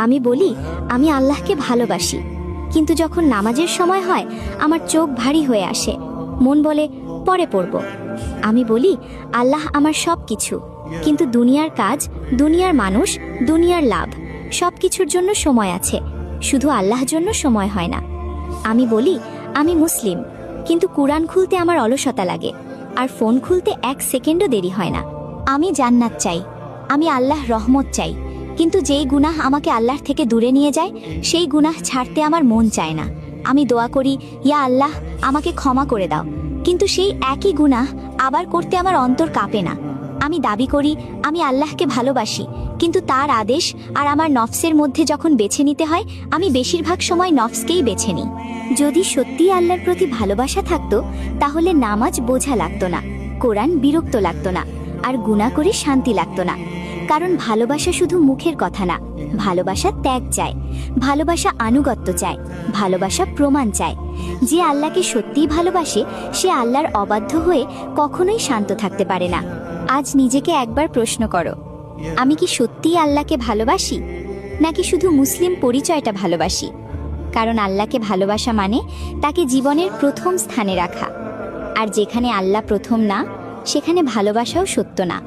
আমি বলি আমি আল্লাহকে ভালোবাসি, কিন্তু যখন নামাজের সময় হয় আমার চোখ ভারী হয়ে আসে, মন বলে পরে পড়ব। আমি বলি আল্লাহ আমার সব কিছু, কিন্তু দুনিয়ার কাজ, দুনিয়ার মানুষ, দুনিয়ার লাভ সব কিছুর জন্য সময় আছে, শুধু আল্লাহর জন্য সময় হয় না। আমি বলি আমি মুসলিম, কিন্তু কুরআন খুলতে আমার অলসতা লাগে, আর ফোন খুলতে 1 সেকেন্ডও দেরি হয় না। আমি জান্নাত চাই, আমি আল্লাহর রহমত চাই, কিন্তু যেই গুনাহ আমাকে আল্লাহর থেকে দূরে নিয়ে যায় সেই গুনাহ ছাড়তে আমার মন চায় না। আমি দোয়া করি ইয়া আল্লাহ আমাকে ক্ষমা করে দাও, কিন্তু সেই একই গুনাহ আবার করতে আমার অন্তর কাঁপে না। আমি দাবি করি আমি আল্লাহকে ভালোবাসি, কিন্তু তার আদেশ আর আমার নফসের মধ্যে যখন বেছে নিতে হয় আমি বেশিরভাগ সময় নফসকেই বেছে নিই। যদি সত্যি আল্লাহর প্রতি ভালোবাসা থাকতো তাহলে নামাজ বোঝা লাগতো না, কোরআন বিরক্ত লাগতো না, আর গুনাহ করে শান্তি লাগতো না। কারণ ভালোবাসা শুধু মুখের কথা না, ভালোবাসা ত্যাগ চায়, ভালোবাসা আনুগত্য চায়, ভালোবাসা প্রমাণ চায়। যে আল্লাহকে সত্যিই ভালোবাসে সে আল্লাহর অবাধ্য হয়ে কখনোই শান্ত থাকতে পারে না। আজ নিজেকে একবার প্রশ্ন করো, আমি কি সত্যিই আল্লাহকে ভালোবাসি, নাকি শুধু মুসলিম পরিচয়টা ভালোবাসি? কারণ আল্লাহকে ভালোবাসা মানে তাকে জীবনের প্রথম স্থানে রাখা, আর যেখানে আল্লাহ প্রথম না সেখানে ভালোবাসাও সত্য না।